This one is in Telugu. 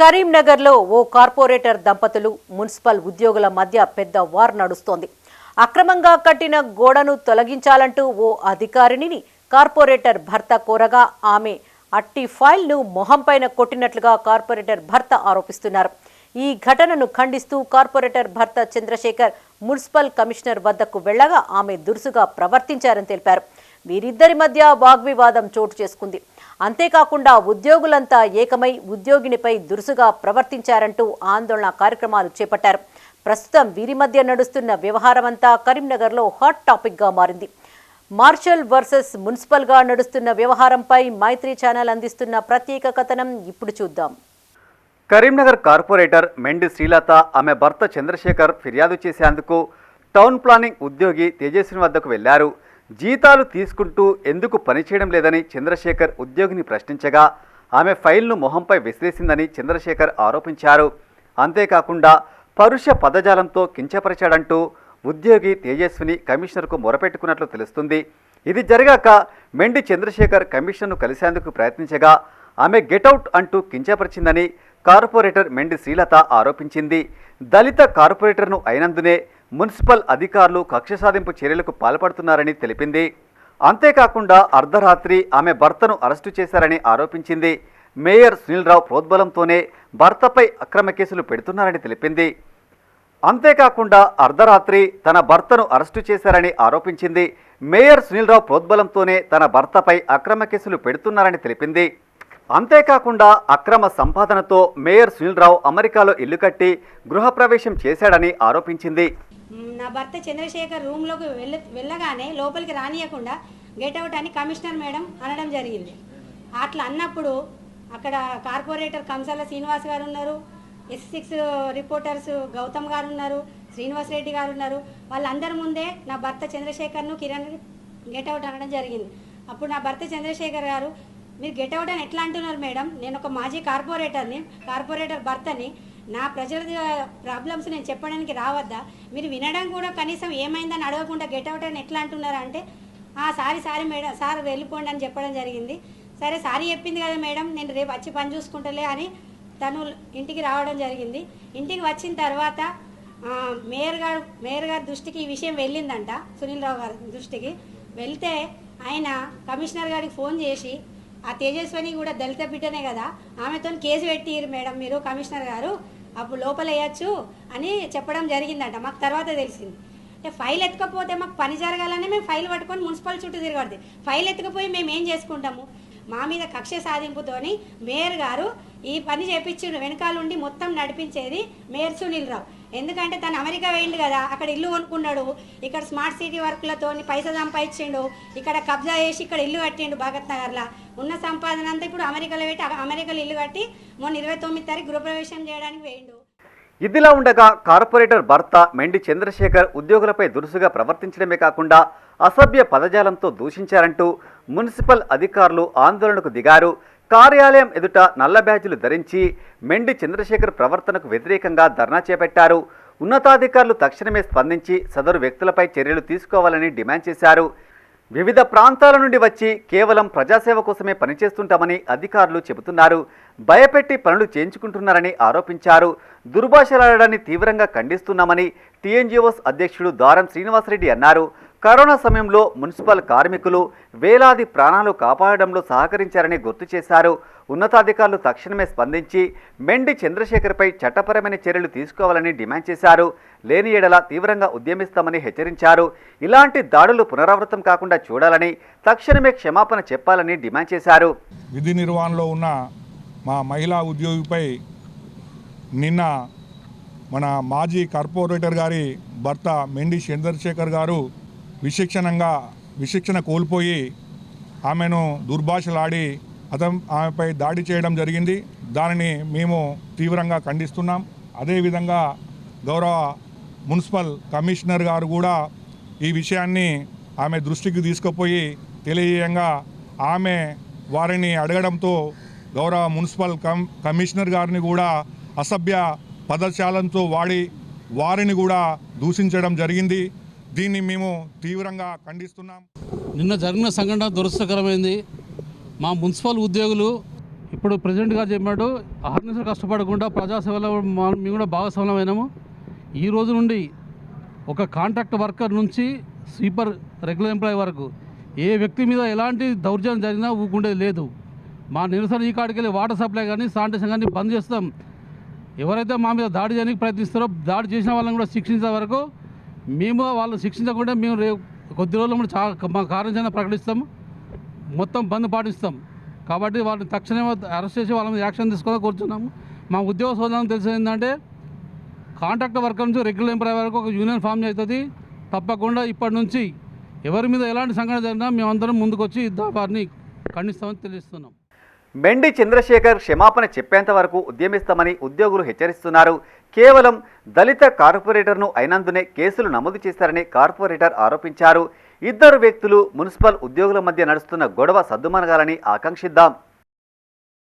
కరీంనగర్లో ఓ కార్పొరేటర్ దంపతులు మున్సిపల్ ఉద్యోగుల మధ్య పెద్ద వార్ నడుస్తోంది. అక్రమంగా కట్టిన గోడను తొలగించాలంటూ ఓ అధికారిని కార్పొరేటర్ భర్త కోరగా ఆమె అట్టి ఫైల్ను మొహంపైన కొట్టినట్లుగా కార్పొరేటర్ భర్త ఆరోపిస్తున్నారు. ఈ ఘటనను ఖండిస్తూ కార్పొరేటర్ భర్త చంద్రశేఖర్ మున్సిపల్ కమిషనర్ వద్దకు వెళ్లగా ఆమె దురుసుగా ప్రవర్తించారని తెలిపారు. వీరిద్దరి మధ్య వాగ్వివాదం చోటు చేసుకుంది. అంతేకాకుండా ఉద్యోగులంతా ఏకమై ఉద్యోగినిపై దురుసుగా ప్రవర్తించారంటూ ఆందోళన కార్యక్రమాలు చేపట్టారు. ప్రస్తుతం వీరి మధ్య నడుస్తున్న వ్యవహారమంతా కరీంనగర్లో హాట్ టాపిక్గా మారింది. మార్షల్ వర్సెస్ మున్సిపల్గా నడుస్తున్న వ్యవహారంపై మైత్రి ఛానల్ అందిస్తున్న ప్రత్యేక కథనం ఇప్పుడు చూద్దాం. కరీంనగర్ కార్పొరేటర్ మెండి శ్రీలత ఆమె భర్త చంద్రశేఖర్ ఫిర్యాదు చేసేందుకు టౌన్ ప్లానింగ్ ఉద్యోగి తేజస్విని వద్దకు వెళ్లారు. జీతాలు తీసుకుంటూ ఎందుకు పనిచేయడం లేదని చంద్రశేఖర్ ఉద్యోగిని ప్రశ్నించగా ఆమె ఫైల్ను మొహంపై విసిరేసిందని చంద్రశేఖర్ ఆరోపించారు. అంతేకాకుండా పరుష పదజాలంతో కించపరిచాడంటూ ఉద్యోగి తేజస్విని కమిషనర్కు మొరపెట్టుకున్నట్లు తెలుస్తుంది. ఇది జరిగాక మెండి చంద్రశేఖర్ కమిషనర్ను కలిసేందుకు ప్రయత్నించగా ఆమె గెటౌట్ అంటూ కించపరిచిందని కార్పొరేటర్ మెండి శ్రీలత ఆరోపించింది. దళిత కార్పొరేటర్ను అయినందునే మున్సిపల్ అధికారులు కక్ష సాధింపు చర్యలకు పాల్పడుతున్నారని తెలిపింది. అంతేకాకుండా అర్ధరాత్రి ఆమె భర్తను అరెస్టు చేశారని ఆరోపించింది. మేయర్ సునీల్రావు ప్రోద్బలంతోనే భర్తపై అక్రమ కేసులు పెడుతున్నారని తెలిపింది. అంతేకాకుండా అర్ధరాత్రి తన భర్తను అరెస్టు చేశారని ఆరోపించింది. మేయర్ సునీల్రావు ప్రోద్బలంతోనే తన భర్తపై అక్రమ కేసులు పెడుతున్నారని తెలిపింది. అంతేకాకుండా అక్రమ సంపాదనతో మేయర్ సునీల్రావు అమెరికాలో ఇల్లు కట్టి గృహప్రవేశం చేశాడని ఆరోపించింది. నా భర్త చంద్రశేఖర్ రూమ్లోకి వెళ్ళగానే లోపలికి రానియకుండా గెట్అవుట్ అని కమిషనర్ మేడం అనడం జరిగింది. అట్లా అన్నప్పుడు అక్కడ కార్పొరేటర్ కంసాల శ్రీనివాస్ గారు ఉన్నారు, S6 రిపోర్టర్స్ గౌతమ్ గారు ఉన్నారు, శ్రీనివాస్ రెడ్డి గారు ఉన్నారు. వాళ్ళందరి ముందే నా భర్త చంద్రశేఖర్ను కిరణ్ గెట్అవుట్ అనడం జరిగింది. అప్పుడు నా భర్త చంద్రశేఖర్ గారు, మీరు గెట్అవుట్ అని ఎట్లా అంటున్నారు మేడం, నేను ఒక మాజీ కార్పొరేటర్ భర్తని, నా ప్రజల ప్రాబ్లమ్స్ నేను చెప్పడానికి రావద్దా, మీరు వినడం కూడా కనీసం ఏమైందని అడగకుండా గెట్అవుట్ అని ఎట్లా అంటున్నారు అంటే, సారీ మేడం, సార్ వెళ్ళిపోండి అని చెప్పడం జరిగింది. సరే సారీ చెప్పింది కదా మేడం, నేను రేపు వచ్చి పని చూసుకుంటలే అని తను ఇంటికి రావడం జరిగింది. ఇంటికి వచ్చిన తర్వాత మేయర్ గారి దృష్టికి ఈ విషయం వెళ్ళిందంట, సునీల్ రావు గారి దృష్టికి వెళ్తే ఆయన కమిషనర్ గారికి ఫోన్ చేసి, ఆ తేజస్విని కూడా దళిత బిడ్డనే కదా, ఆమెతో కేసు పెట్టిరు మేడం మీరు కమిషనర్ గారు, అప్పుడు లోపల వేయచ్చు అని చెప్పడం జరిగిందంట. మాకు తర్వాత తెలిసింది. ఫైల్ ఎత్తుకపోతే మాకు పని జరగాలని మేము ఫైల్ పట్టుకొని మున్సిపల్ చుట్టూ తిరగడది. ఫైల్ ఎత్తుకపోయి మేము ఏం చేసుకుంటాము? మా మీద కక్ష సాధింపుతోని మేయర్ గారు ఈ పని చేపించిండు. వెనకాలండి మొత్తం నడిపించేది మేయర్ సునీల్ రావు. ఎందుకంటే తను అమెరికా వేయండు కదా, అక్కడ ఇల్లు కొనుక్కున్నాడు, ఇక్కడ స్మార్ట్ సిటీ వర్క్లతో పైసా సంపాదించిండు, ఇక్కడ కబ్జా చేసి ఇక్కడ ఇల్లు కట్టిండు. భగత్ నగర్లో ఉన్న సంపాదన అంతా ఇప్పుడు అమెరికాలో పెట్టి అమెరికాలో ఇల్లు కట్టి మొన్న 29 తారీఖు గృహప్రవేశం చేయడానికి వేయండు. ఇదిలా ఉండగా కార్పొరేటర్ భర్త మెండి చంద్రశేఖర్ ఉద్యోగులపై దురుసుగా ప్రవర్తించడమే కాకుండా అసభ్య పదజాలంతో దూషించారంటూ మున్సిపల్ అధికారులు ఆందోళనకు దిగారు. కార్యాలయం ఎదుట నల్ల బ్యాడ్జీలు ధరించి మెండి చంద్రశేఖర్ ప్రవర్తనకు వ్యతిరేకంగా ధర్నా చేపట్టారు. ఉన్నతాధికారులు తక్షణమే స్పందించి సదరు వ్యక్తులపై చర్యలు తీసుకోవాలని డిమాండ్ చేశారు. వివిధ ప్రాంతాల నుండి వచ్చి కేవలం ప్రజాసేవ కోసమే పనిచేస్తుంటామని అధికారులు చెబుతున్నారు. భయపెట్టి పనులు చేయించుకుంటున్నారని ఆరోపించారు. దుర్భాషలాడడాన్ని తీవ్రంగా ఖండిస్తున్నామని TNGOs అధ్యక్షుడు దారం శ్రీనివాసరెడ్డి అన్నారు. కరోనా సమయంలో మున్సిపల్ కార్మికులు వేలాది ప్రాణాలు కాపాడడంలో సహకరించారని గుర్తు చేశారు. ఉన్నతాధికారులు తక్షణమే స్పందించి మెండి చంద్రశేఖర్పై చట్టపరమైన చర్యలు తీసుకోవాలని డిమాండ్ చేశారు. లేని ఎడల తీవ్రంగా ఉద్యమిస్తామని హెచ్చరించారు. ఇలాంటి దాడులు పునరావృతం కాకుండా చూడాలని, తక్షణమే క్షమాపణ చెప్పాలని డిమాండ్ చేశారు. విధి నిర్వహణలో ఉన్న మా మహిళా ఉద్యోగిపై నిన్న మన మాజీ కార్పొరేటర్ గారి భర్త మెండి చంద్రశేఖర్ గారు విశిక్షణ కోల్పోయి ఆమెను దుర్భాషలాడి ఆమెపై దాడి చేయడం జరిగింది. దానిని మేము తీవ్రంగా ఖండిస్తున్నాం. అదేవిధంగా గౌరవ మున్సిపల్ కమిషనర్ గారు కూడా ఈ విషయాన్ని ఆమె దృష్టికి తీసుకుపోయి తెలియజేయంగా ఆమె వారిని అడగడంతో గౌరవ మున్సిపల్ కమిషనర్ గారిని కూడా అసభ్య పదజాలంతో వారిని కూడా దూషించడం జరిగింది. దీన్ని మేము తీవ్రంగా ఖండిస్తున్నాం. నిన్న జరిగిన సంఘటన దురదృష్టకరమైంది. మా మున్సిపల్ ఉద్యోగులు ఇప్పుడు ప్రెసిడెంట్గా చెప్పినట్టు ఆర్గనైజర్ కష్టపడకుండా ప్రజాసేవలో మేము కూడా భాగస్వామ్యమైనాము. ఈ రోజు నుండి ఒక కాంట్రాక్ట్ వర్కర్ నుంచి స్వీపర్ రెగ్యులర్ ఎంప్లాయీ వరకు ఏ వ్యక్తి మీద ఎలాంటి దౌర్జన్యం జరిగినా ఊకుండేది లేదు. మా నిరసన ఈ కాడికి వెళ్ళి వాటర్ సప్లై కానీ శానిటేషన్ కానీ బంద్ చేస్తాం. ఎవరైతే మా మీద దాడి చేయడానికి ప్రయత్నిస్తారో దాడి చేసిన వాళ్ళని కూడా శిక్షించే వరకు మేము వాళ్ళని శిక్షించకుండా మేము కొద్ది రోజుల్లో మా కార్యాచరణ ప్రకటిస్తాం, మొత్తం బంద్ పాటిస్తాం. కాబట్టి వాళ్ళని తక్షణమే అరెస్ట్ చేసి వాళ్ళ మీద యాక్షన్ తీసుకోవాలని కోరుతున్నాము. మా ఉద్యోగ సోదరులకు తెలిసేది ఏంటంటే కాంట్రాక్ట్ వర్కర్ నుంచి రెగ్యులర్ ఎంప్లాయీ వరకు ఒక యూనియన్ ఫామ్ అవుతుంది. తప్పకుండా ఇప్పటి నుంచి ఎవరి మీద ఎలాంటి సంఘటన జరిగినా మేమందరం ముందుకొచ్చి వారిని ఖండిస్తామని తెలియజేస్తున్నాం. మెండి చంద్రశేఖర్ క్షమాపణ చెప్పేంత వరకు ఉద్యమిస్తామని ఉద్యోగులు హెచ్చరిస్తున్నారు. కేవలం దళిత కార్పొరేటర్ను అయినందునే కేసులు నమోదు చేశారని కార్పొరేటర్ ఆరోపించారు. ఇద్దరు వ్యక్తులు మున్సిపల్ ఉద్యోగుల మధ్య నడుస్తున్న గొడవ సద్దుమణగాలని ఆకాంక్షిద్దాం.